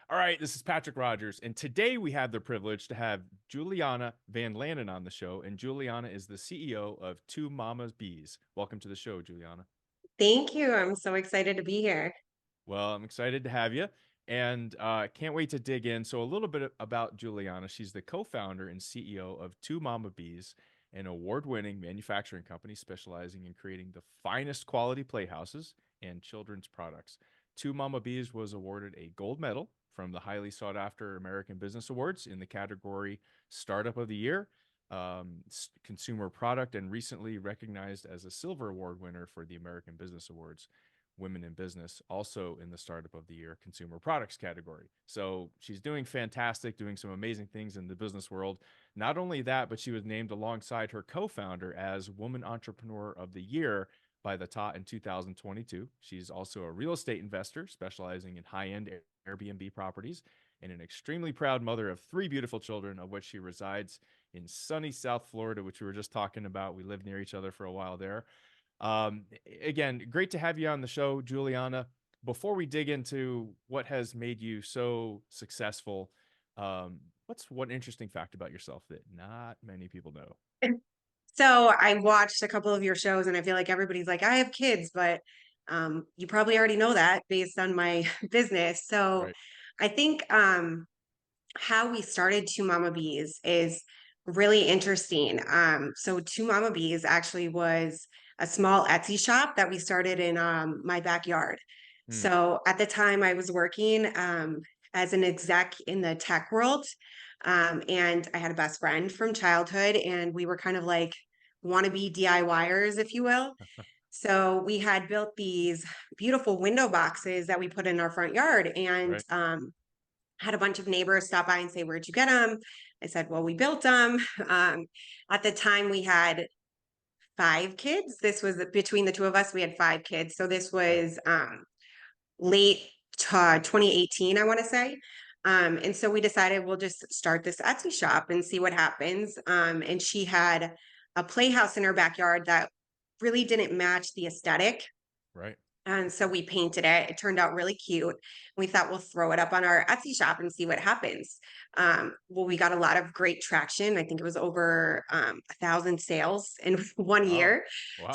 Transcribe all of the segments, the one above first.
All right, this is Patrick Rogers, and today we have the privilege to have Juliana VanLaanen on the show. And Juliana is the CEO of Two Mamas Bees. Welcome to the show, Juliana. Thank you. I'm so excited to be here. Well, I'm excited to have you, and can't wait to dig in. So, a little bit about Juliana. She's the co-founder and CEO of Two Mama Bees, an award-winning manufacturing company specializing in creating the finest quality playhouses and children's products. Two Mama Bees was awarded a gold medal from the highly sought-after American Business Awards in the category Startup of the Year, Consumer Product, and recently recognized as a Silver Award winner for the American Business Awards Women in Business, also in the Startup of the Year Consumer Products category. So she's doing fantastic, doing some amazing things in the business world. Not only that, but she was named alongside her co founder as Woman Entrepreneur of the Year by the TOT in 2022. She's also a real estate investor specializing in high end Airbnb properties and an extremely proud mother of three beautiful children, of which she resides in sunny South Florida, which we were just talking about. We lived near each other for a while there. Um, Again, great to have you on the show, Juliana. Before we dig into what has made you so successful, what's one interesting fact about yourself that not many people know? So I watched a couple of your shows and I feel like everybody's like, I have kids, but you probably already know that based on my business. So Right. I think how we started Two Mama Bees is really interesting. So Two Mama Bees actually was a small Etsy shop that we started in my backyard. Hmm. So at the time I was working as an exec in the tech world. And I had a best friend from childhood, and we were kind of like wannabe DIYers, if you will. So we had built these beautiful window boxes that we put in our front yard, and Right. had a bunch of neighbors stop by and say, "Where'd you get them?" I said, "Well, we built them." Um, at the time, we had five kids. This was between the two of us. We had five kids. So this Okay. was late 2018, I want to say. And so we decided we'll just start this Etsy shop and see what happens. And she had a playhouse in her backyard that really didn't match the aesthetic, Right. and so we painted it. It turned out really cute. We thought we'll throw it up on our Etsy shop and see what happens. Well, we got a lot of great traction. I think it was over 1,000 sales in one Wow. year.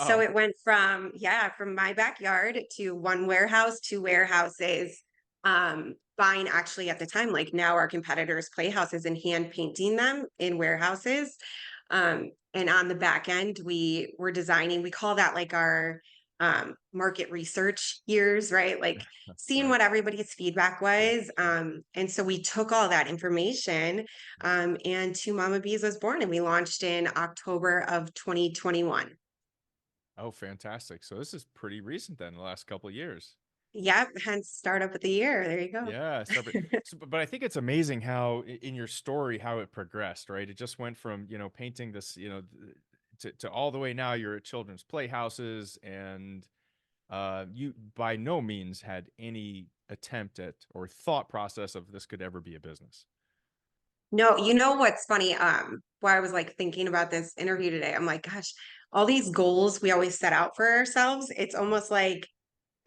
So Wow. it went from, yeah, from my backyard to one warehouse, two warehouses, buying actually at the time, like now our competitors' playhouses and hand painting them in warehouses. And on the back end, we were designing, we call that like our market research years, right? Like seeing Right. what everybody's feedback was. And so we took all that information, and Two Mama Bees was born, and we launched in October of 2021. Oh, fantastic. So this is pretty recent then, the last couple of years. Yep, hence startup of the year. There you go. Yeah, separate. But I think it's amazing how in your story how it progressed, right? It just went from painting this, to all the way now you're at children's playhouses, and you by no means had any attempt at or thought process of this could ever be a business. No, you know what's funny? Why I was like thinking about this interview today, I'm like, gosh, all these goals we always set out for ourselves, it's almost like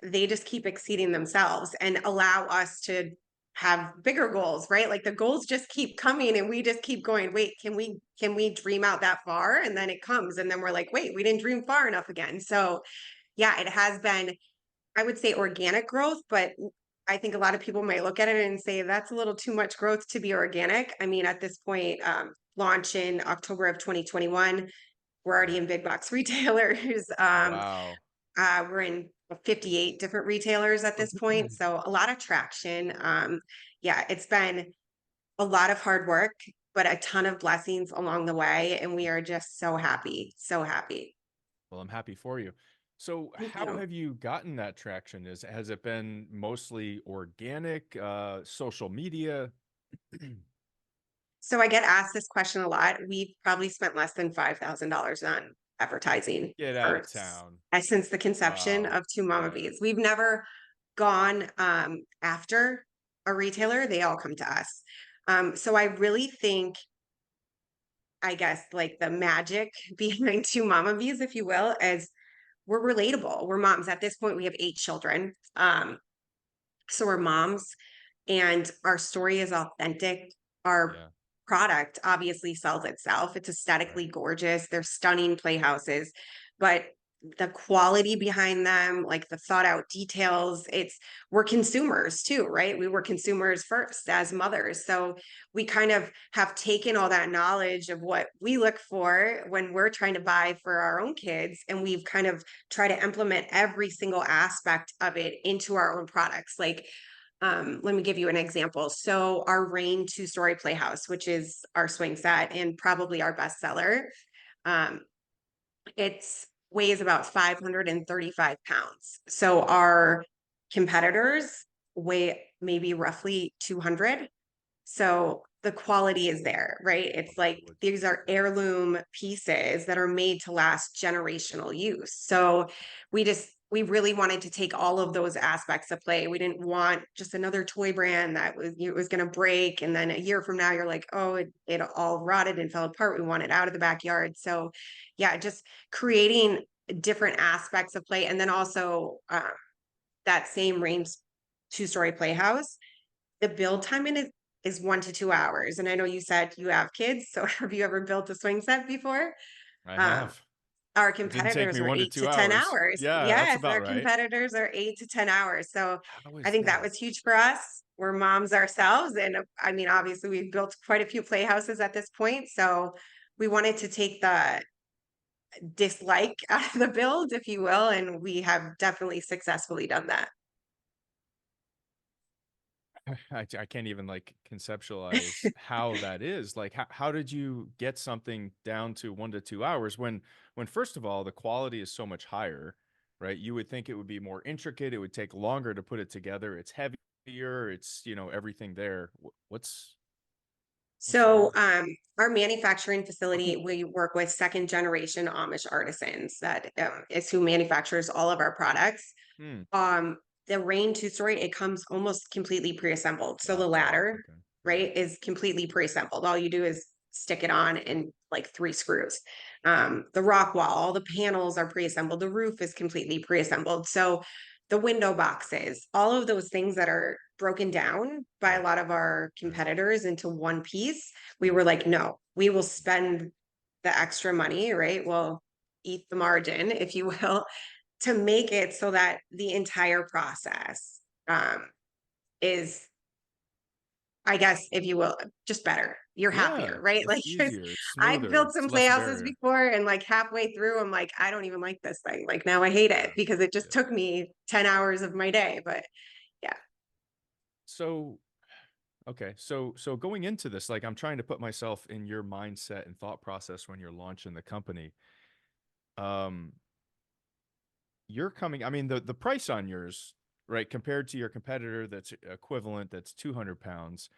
they just keep exceeding themselves and allow us to have bigger goals, right? Like the goals just keep coming and we just keep going, wait, can we dream out that far? And then it comes and then we're like, wait, we didn't dream far enough again. So yeah, it has been, I would say, organic growth, but I think a lot of people might look at it and say that's a little too much growth to be organic. I mean, at this point, launch in October of 2021, we're already Right. in big box retailers. Wow. We're in 58 different retailers at this point, so a lot of traction. Yeah, it's been a lot of hard work, but a ton of blessings along the way, and we are just so happy, so happy. Well, I'm happy for you. So, Thank how you. have you gotten that traction? Has it been mostly organic, social media? So I get asked this question a lot. We've probably spent less than $5,000 on advertising Get out for of town. since the conception Wow. of Two Mama Yeah. Bees. We've never gone after a retailer; they all come to us. So I really think, I guess, like the magic behind Two Mama Bees, if you will, is we're relatable. We're moms. At this point, we have eight children. So we're moms and our story is authentic. Our Yeah. product obviously sells itself. It's Right. aesthetically gorgeous. They're stunning playhouses, but the quality behind them, like the thought out details, we're consumers too, right? We were consumers first as mothers. So we kind of have taken all that knowledge of what we look for when we're trying to buy for our own kids, and we've kind of tried to implement every single aspect of it into our own products. Like, let me give you an example. So our Rain two-story playhouse, which is our swing set and probably our best seller, um, it's weighs about 535 pounds. So our competitors weigh maybe roughly 200. So the quality is there, right? Oh, It's the like wood's these are beautiful. heirloom pieces that are made to last generational use. So we really wanted to take all of those aspects of play. We didn't want just another toy brand that was going to break, and then a year from now you're like, oh, it all rotted and fell apart. We want it out of the backyard. So yeah, just creating different aspects of play, and then also that same range two-story playhouse, the build time in it is 1 to 2 hours. And I know you said you have kids, so have you ever built a swing set before? I Um, have. our It didn't take competitors me are one to eight two to 10 hours. hours. Yeah, that's Yes, about our right. competitors are 8 to 10 hours. So How I is think that that? was huge for us. We're moms ourselves. And I mean, obviously, we've built quite a few playhouses at this point. So we wanted to take the dislike out of the build, if you will. And we have definitely successfully done that. I can't even like conceptualize how that is. Like, how did you get something down to 1 to 2 hours when first of all the quality is so much higher, right? You would think it would be more intricate. It would take longer to put it together. It's heavier. It's everything there. What's the So, deal? our manufacturing facility, we work with second generation Amish artisans. That is who manufactures all of our products. Hmm. Um, the Rain two-story, it comes almost completely pre-assembled. So the Wow. ladder, Okay. Yeah. right, is completely pre-assembled. All you do is stick it on and like 3 screws. The rock wall, all the panels are pre-assembled. The roof is completely pre-assembled. So the window boxes, all of those things that are broken down by a Right. lot of our Right. competitors into one piece, we Yeah. were like, no, we will spend the extra money, right? We'll eat the margin, if you will, to make it so that the entire process is, I guess, if you will, just better. You're happier, Yeah. right? It's Like easier. It's I've smoother. built It's some less playhouses barrier. before, and like halfway through, I'm like, I don't even like this thing. Like now I hate it Yeah. because it just Yeah. took me 10 hours of my day. But yeah. So okay, so going into this, like I'm trying to put myself in your mindset and thought process when you're launching the company. Um, you're coming, I mean, the price on yours, right, compared to your competitor that's equivalent, that's 200 pounds,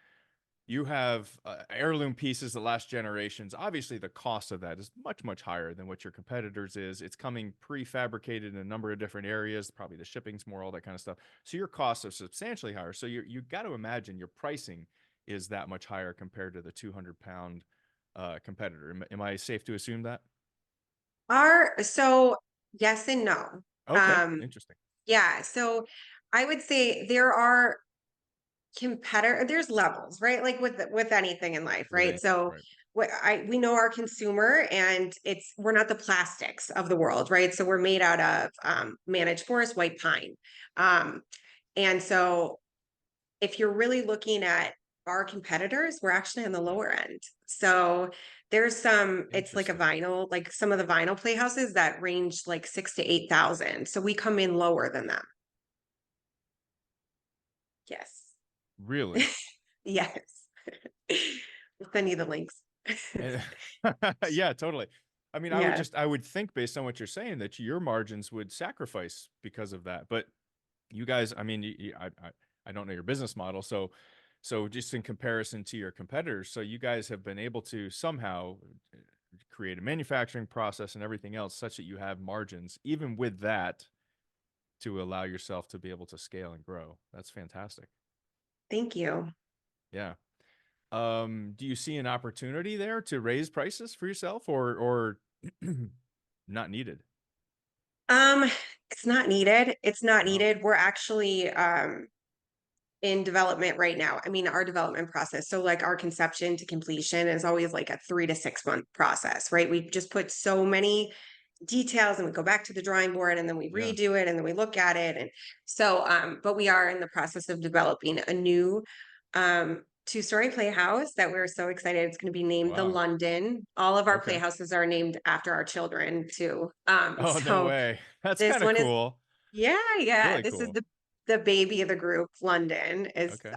you have heirloom pieces that last generations. Obviously, the cost of that is much, much higher than what your competitors is. It's coming prefabricated in a number of different areas. Probably the shipping's more, all that kind of stuff. So your costs are substantially higher. So you got to imagine your pricing is that much higher compared to the 200-pound competitor. Am I safe to assume that? So yes and no. Okay, Um, interesting. yeah, so I would say there are there's levels, right? Like with anything in life, With right? any So right, we know our consumer, and we're not the plastics of the world, right? So we're made out of managed forest white pine. Um, and so if you're really looking at our competitors, we're actually on the yeah, lower end. So there's it's like a interesting. vinyl, like some of the vinyl playhouses that range like 6 to 8 thousand. So we come in lower than them. Yes. Really? Yes. We'll send you the links. And yeah, totally. I mean, Yeah. I would think based on what you're saying that your margins would sacrifice because of that. But you guys, I mean, I don't know your business model, so just in comparison to your competitors, so you guys have been able to somehow create a manufacturing process and everything else such that you have margins, even with that, to allow yourself to be able to scale and grow. That's fantastic. Thank you. Yeah. Do you see an opportunity there to raise prices for yourself or not needed? Um, it's not needed. It's not Wow. needed. We're actually in development right now. I mean, our development process. So, like, our conception to completion is always like a 3 to 6 month process, right? We just put so many details and we go back to the drawing board and then we Yeah. redo it and then we look at it. And so, but we are in the process of developing a new 2-story playhouse that we're so excited. It's going to be named the Wow. London. All of our Okay. playhouses are named after our children too. Oh, no So way. That's this kind of one is, cool. yeah, yeah. Really This is cool. the baby of the group. London is Okay.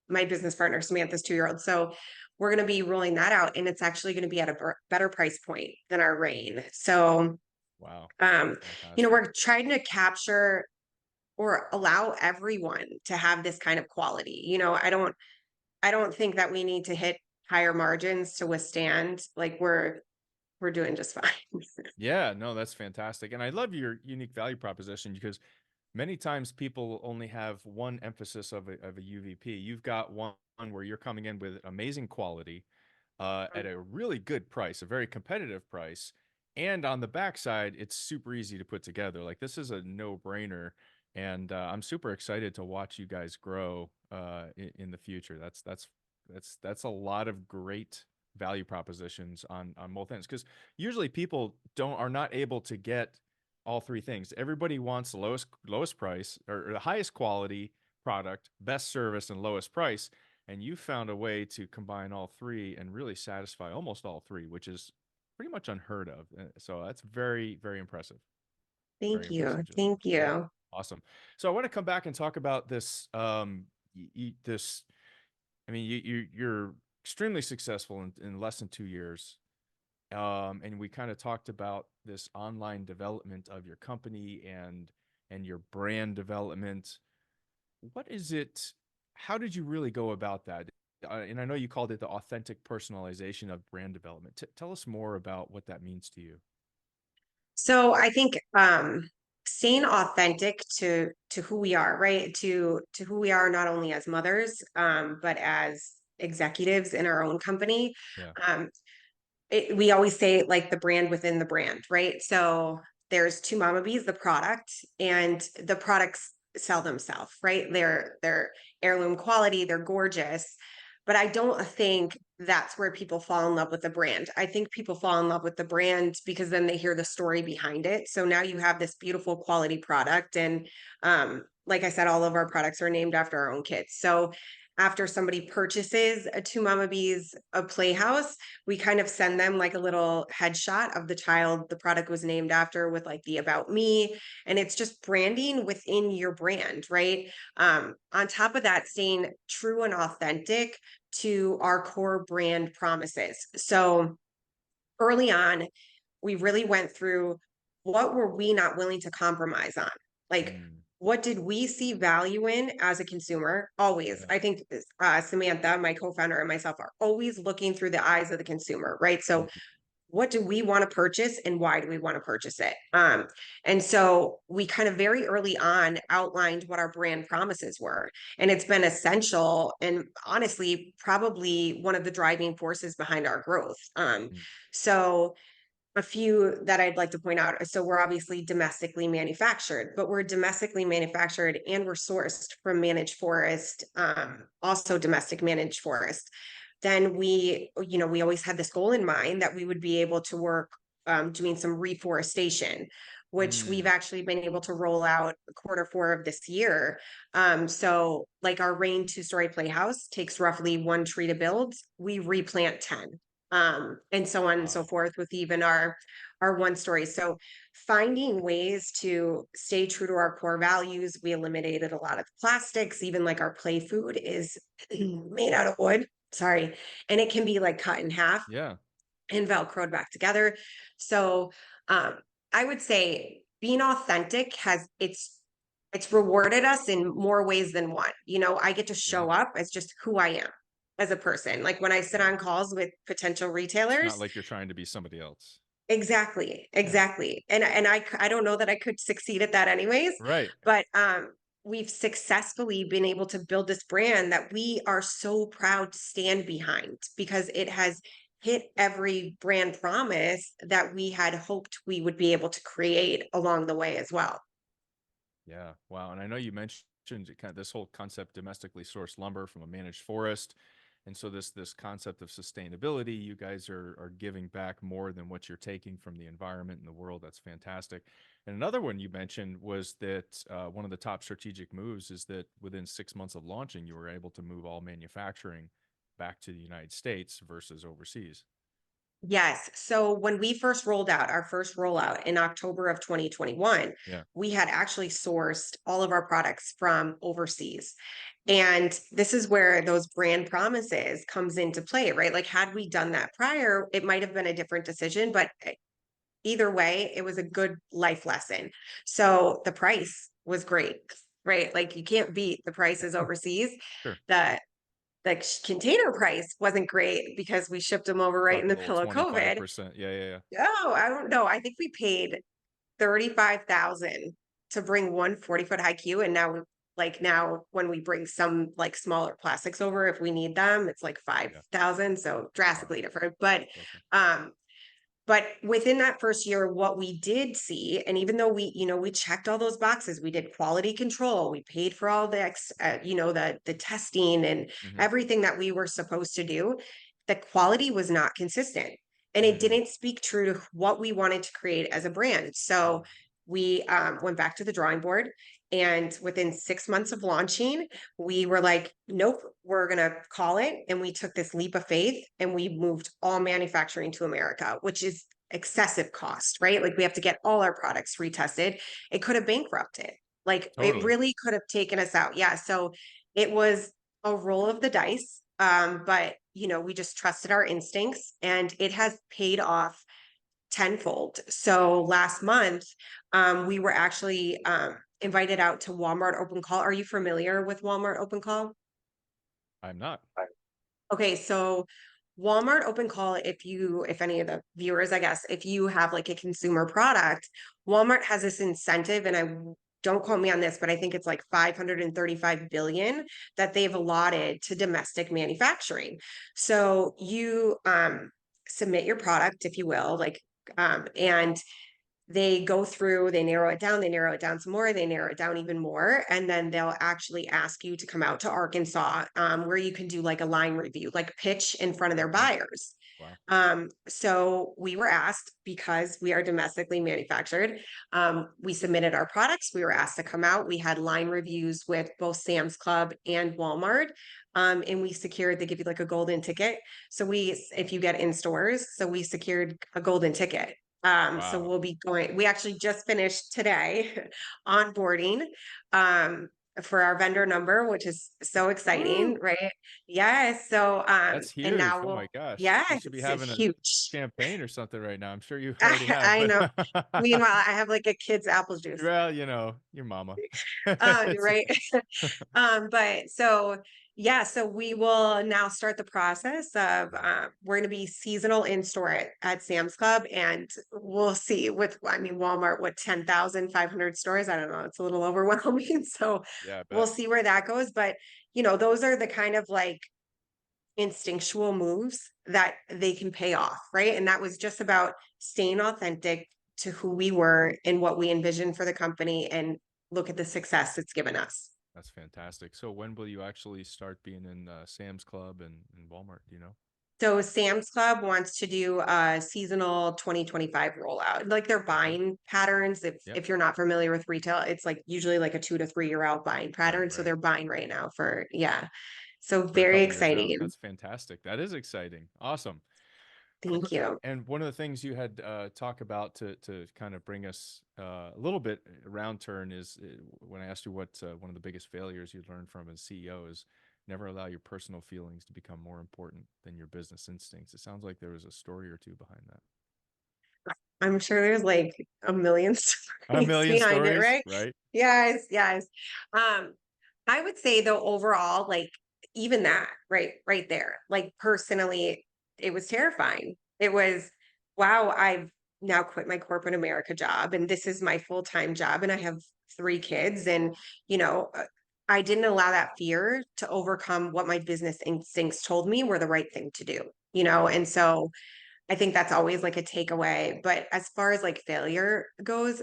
my business partner Samantha's 2-year-old. So we're going to be rolling that out, and it's actually going to be at a better price point than our Rain. So Wow. um, Fantastic. we're trying to capture or allow everyone to have this kind of quality. I don't think that we need to hit higher margins to withstand. Like we're doing just fine. Yeah, no, that's fantastic. And I love your unique value proposition because many times people only have one emphasis of a UVP. You've got one where you're coming in with amazing quality at a really good price, a very competitive price. And on the backside, it's super easy to put together. Like this is a no-brainer. And I'm super excited to watch you guys grow in the future. That's a lot of great value propositions on both ends because usually people are not able to get all three things. Everybody wants the lowest price or the highest quality product, best service, and lowest price. And you found a way to combine all three and really satisfy almost all three, which is pretty much unheard of. So that's very, very impressive. Very Thank you. impressive, Juliana. Thank Yeah, you. awesome. So I want to come back and talk about this. This. I mean, you're extremely successful in less than 2 years. And we kind of talked about this online development of your company and your brand development. What is it? How did you really go about that? And I know you called it the authentic personalization of brand development. Tell us more about what that means to you. So I think staying authentic to who we are, right? To who we are not only as mothers, but as executives in our own company. Yeah. Um, we always say like the brand within the brand, right? So there's two Mama Bees, the product, and the products sell themselves, right? They're heirloom quality, they're gorgeous. But I don't think that's where people fall in love with the brand. I think people fall in love with the brand because then they hear the story behind it. So now you have this beautiful quality product. And like I said, all of our products are named after our own kids. So after somebody purchases a Two Mama Bees a playhouse, we kind of send them like a little headshot of the child the product was named after with like the about me. And it's just branding within your brand, right? On top of that, staying true and authentic to our core brand promises. So early on, we really went through what were we not willing to compromise on? Like, Mm, what did we see value in as a consumer? Always. yeah. I think Samantha, my co founder, and myself are always looking through the eyes of the consumer, right? So, Mhm. what do we want to purchase and why do we want to purchase it? And so we kind of very early on outlined what our brand promises were. And it's been essential and honestly, probably one of the driving forces behind our growth. Mm, So a few that I'd like to point out. So we're obviously domestically manufactured, but we're domestically manufactured and we're sourced from managed forest, also domestic managed forest. Then we always had this goal in mind that we would be able to work doing some reforestation, which we've mm, actually been able to roll out Q4 of this year. So like our Rain 2-story playhouse takes roughly one tree to build. We replant 10 and so on and so wow. forth with even our 1-story. So finding ways to stay true to our core values. We eliminated a lot of plastics, even like our play food is made out of wood. Sorry. And it can be like cut in half Yeah. and velcroed back together. So um I would say being authentic has it's rewarded us in more ways than one. I get to Yeah. show up as just who I am as a person. Like when I sit Yeah. on calls with potential It's not retailers, like you're trying to be somebody else. exactly, Yeah. exactly. And I don't know that I could succeed at that anyways, Right. but we've successfully been able to build this brand that we are so proud to stand behind because it has hit every brand promise that we had hoped we would be able to create along the way as well. Yeah. Wow. And I know you mentioned kind of this whole concept domestically sourced lumber from a managed forest. And so this concept of sustainability, you guys are giving back more than what you're taking from the environment and the world. That's fantastic. And another one you mentioned was that one of the top strategic moves is that within 6 months of launching, you were able to move all manufacturing back to the United States versus overseas. Yes. So when we first rolled out our first rollout in October of 2021, Yeah. we had actually sourced all of our products from overseas. And this is where those brand promises comes into play, right? Like had we done that prior, it might have been a different decision, but either way, it was a good life lesson. So the price was great, right? Like you can't beat the prices overseas. Sure. The container price wasn't great because we shipped them over right in Talking the a little middle of COVID. 25%. Yeah. Yeah. Yeah. No, I don't know. I think we paid 35,000 to bring one 40-foot high Q. And now, like now when we bring some like smaller plastics over, if we need them, it's like Yeah. 5,000. So Wow. drastically different. Okay. Um, but within that first year, what we did see, and even though we checked all those boxes, we did quality control, we paid for all the testing and Hmm. everything that we were supposed to do, the quality was not consistent, and it Mm. didn't speak true to what we wanted to create as a brand. So we went back to the drawing board, and within 6 months of launching, we were like, nope, we're going to call it. And we took this leap of faith and we moved all manufacturing to America, which is excessive cost, right? Like we have to get all our products retested. It could have bankrupted. Like it Totally. really could have taken us out. Yeah. So it was a roll of the dice. But we just trusted our instincts and it has paid off tenfold. So last month, we were actually invited out to Walmart Open Call. Are you familiar with Walmart Open Call? I'm not. Okay, so Walmart Open Call, if any of the viewers, I guess, if you have like a consumer product, Walmart has this incentive, and don't quote me on this, but I think it's like 535 billion that they've allotted to domestic manufacturing. So you submit your product, if you will, like and they go through, they narrow it down some more, they narrow it down even more, and then they'll actually ask you to come out to Arkansas, where you can do like a line review, like pitch in front of their Okay. buyers. Wow. So we were asked because we are domestically manufactured. We submitted our products. We were asked to come out. We had line reviews with both Sam's Club and Walmart. And we secured, they give you like a golden ticket. If you get in stores, so we secured a golden ticket. So Wow. we'll be going, we actually just finished today onboarding for our vendor number, which is so Woo! exciting, right? Yes. So That's and huge. now Oh my gosh. You yes, should be it's having a huge. champagne or something right now. I'm sure you already have, I but know. Meanwhile, I have like a kid's apple juice. well, your mama. It's Right. But so yeah, so we will now start the process of yeah. we're going to be seasonal in store at Sam's Club, and we'll see with I mean Walmart what 10,500 stores. I don't know, it's a little overwhelming. So Yeah, I we'll bet. see where that goes. But those are the kind of like instinctual moves that they can pay off, right? And that was just about staying authentic to who we were and what we envisioned for the company, and look at the success it's given us. That's fantastic. So when will you actually start being in Sam's Club and Walmart, do you know? So Sam's Club wants to do a seasonal 2025 rollout. Like their Okay. buying patterns, if Yep. if you're not familiar with retail, it's like usually like a 2 to 3 year out buying Right, pattern. So right. they're buying right now for yeah. So For a very couple years out. exciting. That's fantastic. That is exciting. Awesome. Thank you. And one of the things you had talk about to kind of bring us a little bit around turn is when I asked you what one of the biggest failures you learned from as CEO is never allow your personal feelings to become more important than your business instincts. It sounds like there was a story or two behind that. I'm sure there's like a million A stories million behind it, stories, right? right? Yes, yes. I would say though, overall, like even that, right there, like personally, it was terrifying. It was, wow, I've now quit my corporate America job and this is my full-time job and I have 3 kids and, you know, uh, I didn't allow that fear to overcome what my business instincts told me were the right thing to do, Wow. and so I think that's always like a takeaway. But as far as like failure goes,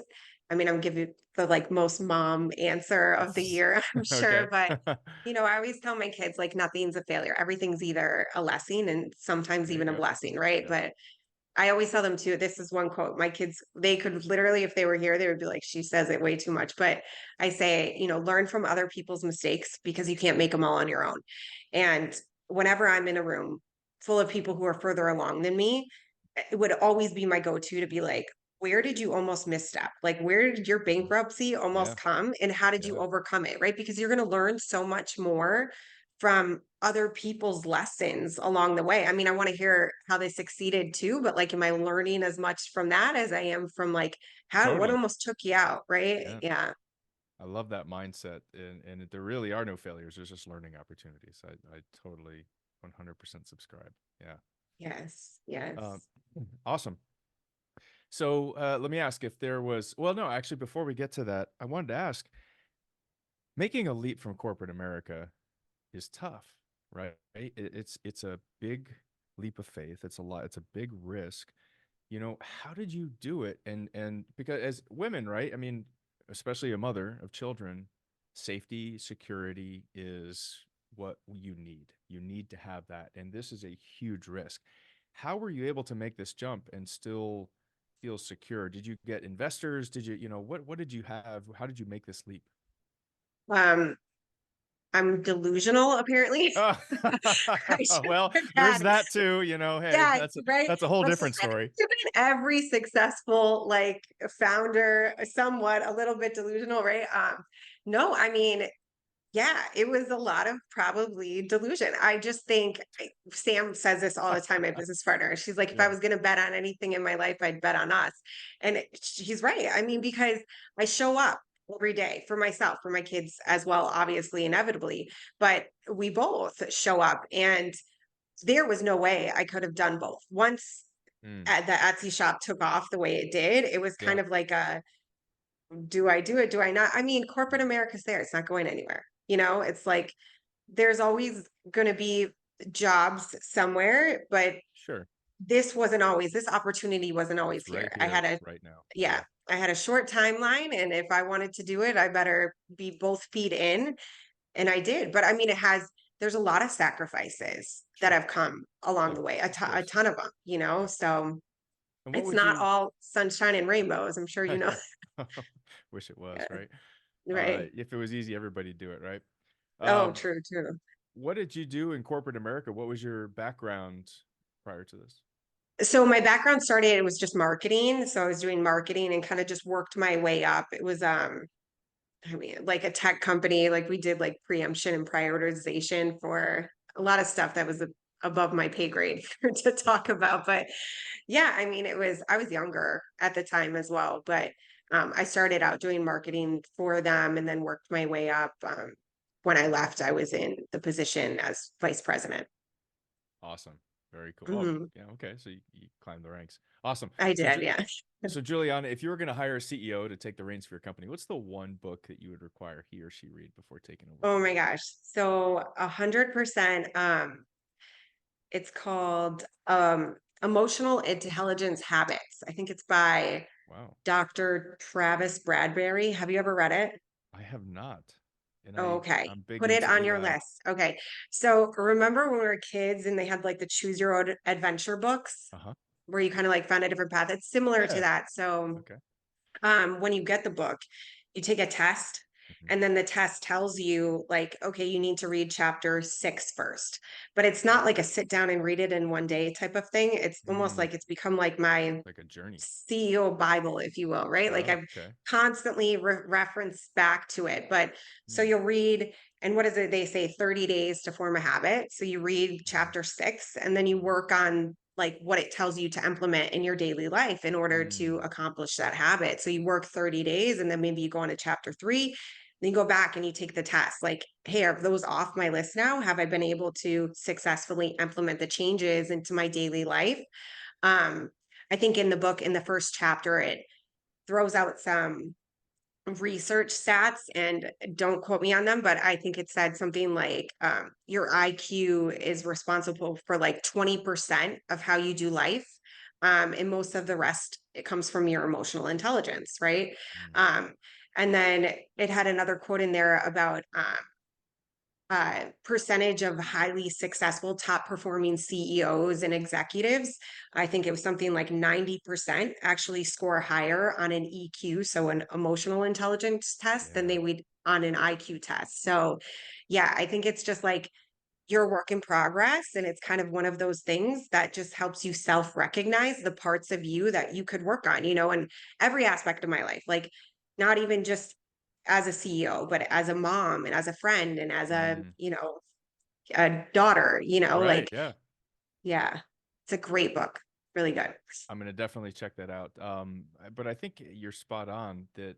I mean, I'm giving the like most mom answer of the year, I'm Okay. sure, but I always tell my kids like nothing's a failure. Everything's either a lesson and sometimes There you even a go. blessing, right? Yeah. But I always tell them too, this is one quote. My kids, they could literally, if they were here, they would be like, she says it way too much. But I say, learn from other people's mistakes because you can't make them all on your own. And whenever I'm in a room full of people who are further along than me, it would always be my go-to to be like, where did you almost misstep? Like, where did your bankruptcy almost Yeah. come and how did you Yeah. overcome it? Right. Because you're going to learn so much more from other people's lessons along the way. I mean, I want to hear how they succeeded too, but like, am I learning as much from that as I am from like what Totally. almost took you out? Right. Yeah. Yeah. I love that mindset, and there really are no failures. There's just learning opportunities. I totally 100% subscribe. Yeah. Yes. Um, Yes. awesome. So let me ask if there was. Well, no, actually, before we get to that, I wanted to ask: making a leap from corporate America is tough, right? It's a big leap of faith. It's a lot. It's a big risk. How did you do it? And because as women, right? I mean, especially a mother of children, safety, security is what you need. You need to have that. And this is a huge risk. How were you able to make this jump and still feel secure? Did you get investors? Did what did you have? How did you make this leap? Um, I'm delusional apparently. Oh, I should well, have there's had, that too. Hey, yeah, that's right. that's a whole Listen, different story. every successful like founder, somewhat a little bit delusional, right? No, I mean, yeah, it was a lot of probably delusion. I just think Sam says this all the time, my business partner. She's like, if I Yeah. was going to bet on anything in my life, I'd bet on us. And he's right. I mean, because I show up every day for myself, for my kids as well, obviously, inevitably, but we both show up. And there was no way I could have done both. Once Mm, the Etsy shop took off the way it did, it was yeah. kind of like do I do it? Do I not? I mean, corporate America's there. It's not going anywhere. It's like there's always going to be jobs somewhere, but Sure. this opportunity wasn't always It's here. right here, right now. Yeah, Yeah. I had a short timeline. And if I wanted to do it, I better be both feet in. And I did. But I mean, there's a lot of sawices that Sure. have come along Yeah, the way, of a course. ton of them, Yeah. So And what it's would not you all sunshine and rainbows. I'm sure I you know. know. Wish it was, Yeah, right? right. If it was easy, everybody'd do it, right? Oh, Um, true, true. what did you do in corporate America? What was your background prior to this? So my background started, it was just marketing. So I was doing marketing and kind of just worked my way up. It was I mean, like a tech company, like we did like preemption and prioritization for a lot of stuff that was above my pay grade to talk about. But yeah, I mean, I was younger at the time as well, but I started out doing marketing for them and then worked my way up. When I left, I was in the position as vice president. Awesome. Very cool. Oh, Mhm. yeah. Okay. So you climbed the ranks. Awesome. I So, did, yeah. so Juliana, if you were going to hire a CEO to take the reins for your company, what's the one book that you would require he or she read before taking over Oh from my you? gosh. So 100%. It's called Emotional Intelligence Habits. I think it's by Wow. Dr. Travis Bradbury. Have you ever read it? I have not. And Oh, okay. I'm big Put it into on your AI. list. Okay. So remember when we were kids and they had like the choose your own adventure books Uh-huh. where you kind of like found a different path? It's similar to Yeah. that. So Okay. when you get the book, you take a test, Mhm. and then the test tells you, like, okay, you need to read chapter 6 first. But it's Okay. not like a sit down and read it in one day type of thing. It's almost Mm, like it's become like my like a journey. CEO Bible, if you will, right? Like Oh, I've okay. constantly referenced back to it. But so Mm, you'll read, and what is it? They say 30 days to form a habit. So you read mhm, chapter 6 and then you mhm, work on like what it tells you to implement in your daily life in order to mm, accomplish that habit. So you work 30 days and then maybe you go on to chapter 3, then you go back and you take the test. Like, hey, are those off my list now? Have I been able to successfully implement the changes into my daily life? Um, I think in the book, in the first chapter, it throws out some research stats and don't quote me on them, but I think it said something like your IQ is responsible for like 20% of how you do life. And most of the rest, it comes from your emotional intelligence, right? Mm. Um, and then it had another quote in there about percentage of highly successful top performing CEOs and executives. I think it was something like 90% actually score higher on an EQ, so an emotional intelligence test, than Yeah. they would on an IQ test. So, yeah, I think it's just like your work in progress. And it's kind of one of those things that just helps you self recognize the parts of you that you could work on, and every aspect of my life, like not even just as a CEO, but as a mom and as a friend and as Mm. a daughter, Right. like, Yeah. yeah, it's a great book. Really good. I'm gonna definitely check that out. But I think you're spot on that,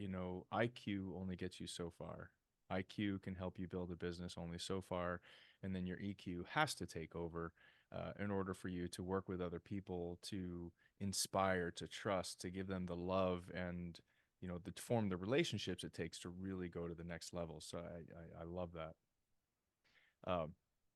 IQ only gets you so far. IQ can help you build a business only so far, and then your EQ has to take over in order for you to work with other people, to inspire, to trust, to give them the love and to form the relationships it takes to really go to the next level. So I love that. Um,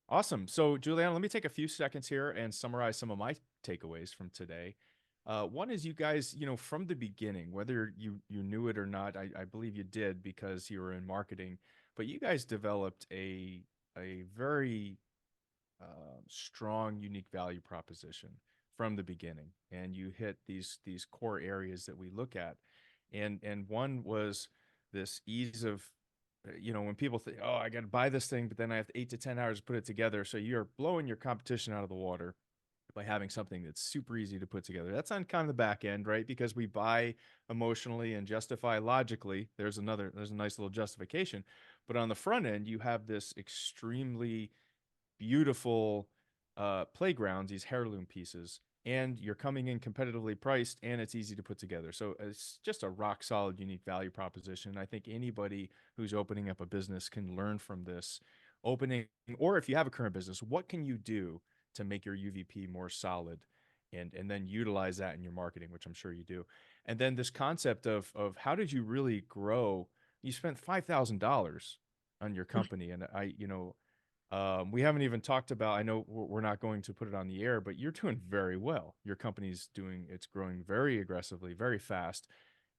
awesome. So, Juliana, let me take a few seconds here and summarize some of my takeaways from today. One is you guys, from the beginning, whether you knew it or not, I believe you did because you were in marketing, but you guys developed a very strong, unique value proposition from the beginning, and you hit these core areas that we look at, and one was this ease of, when people think, oh, I got to buy this thing, but then I have 8 to 10 hours to put it together. So you're blowing your competition out of the water by having something that's super easy to put together. That's on kind of the back end, right? Because we buy emotionally and justify logically. There's a nice little justification. But on the front end, you have this extremely beautiful playgrounds, these heirloom pieces, and you're coming in competitively priced and it's easy to put together. So it's just a rock solid, unique value proposition. I think anybody who's opening up a business can learn from this opening, or if you have a current business, what can you do to make your UVP more solid? And then utilize that in your marketing, which I'm sure you do. And then this concept of how did you really grow? You spent $5,000 on your company, and we haven't even talked about, I know we're not going to put it on the air, but you're doing very well. Your company's it's growing very aggressively, very fast.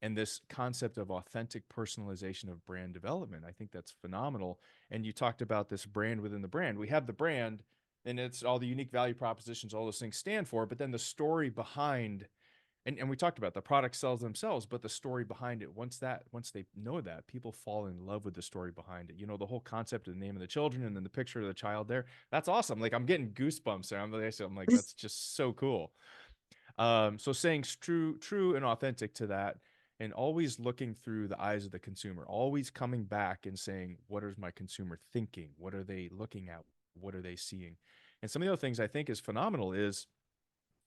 And this concept of authentic personalization of brand development, I think that's phenomenal. And you talked about this brand within the brand. We have the brand, and it's all the unique value propositions, all those things stand for, but then the story behind, and we talked about the product sells themselves, but the story behind it, once they know that, people fall in love with the story behind it. The whole concept of the name of the children and then the picture of the child there. That's awesome. Like I'm getting goosebumps there. I'm like, that's just so cool. So saying true and authentic to that, and always looking through the eyes of the consumer, always coming back and saying, what is my consumer thinking? What are they looking at? What are they seeing? And some of the other things I think is phenomenal is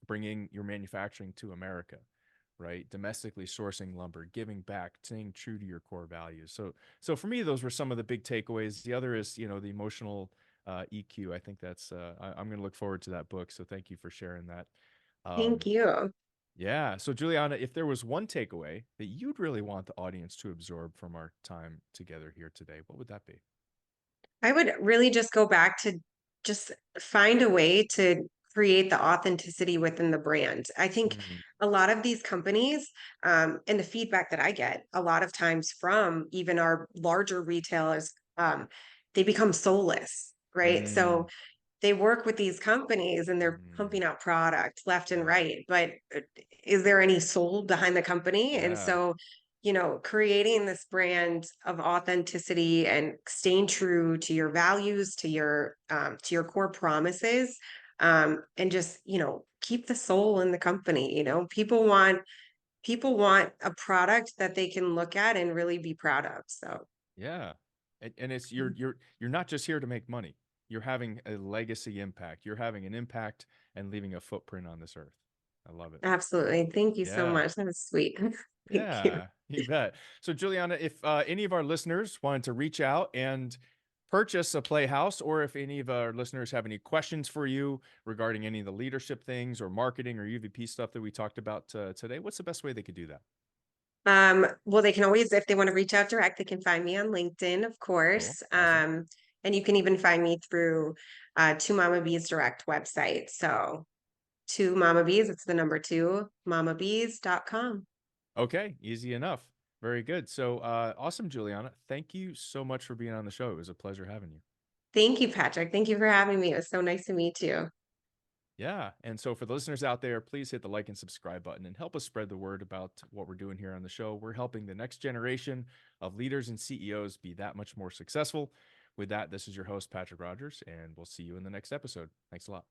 bringing your manufacturing to America, right? Domestically sourcing lumber, giving back, staying true to your core values. So for me, those were some of the big takeaways. The other is, the emotional EQ. I think that's, I'm going to look forward to that book. So thank you for sharing that. Um, Thank you. yeah. So Juliana, if there was one takeaway that you'd really want the audience to absorb from our time together here today, what would that be? I would really just go back to just find a way to create the authenticity within the brand. I think Mm, a lot of these companies, and the feedback that I get a lot of times from even our larger retailers, they become soulless, right? So mm, they work with these companies and they're mm, pumping out product left and yeah. right, but is there any soul behind the company? And Yeah. so, creating this brand of authenticity and staying true to your values, to your core promises, and just keep the soul in the company. People want a product that they can look at and really be proud of. So Yeah. And it's you're not just here to make money. You're having a legacy impact. You're having an impact and leaving a footprint on this earth. I love it. absolutely, thank you so Yeah. much. That was sweet. Thank you. Yeah, you bet. So Juliana, if any of our listeners wanted to reach out and purchase a playhouse, or if any of our listeners have any questions for you regarding any of the leadership things or marketing or UVP stuff that we talked about today, what's the best way they could do that? Well, they can always, if they want to reach out direct, they can find me on LinkedIn, of Cool. course. Awesome. And you can even find me through Two Mama Bees Direct website. So Two Mama Bees. It's the number two, mamabees.com. Okay, easy enough. Very good. So awesome, Juliana. Thank you so much for being on the show. It was a pleasure having you. Thank you, Patrick. Thank you for having me. It was so nice to meet you. Yeah. And so for the listeners out there, please hit the like and subscribe button and help us spread the word about what we're doing here on the show. We're helping the next generation of leaders and CEOs be that much more successful. With that, this is your host, Patrick Rogers, and we'll see you in the next episode. Thanks a lot.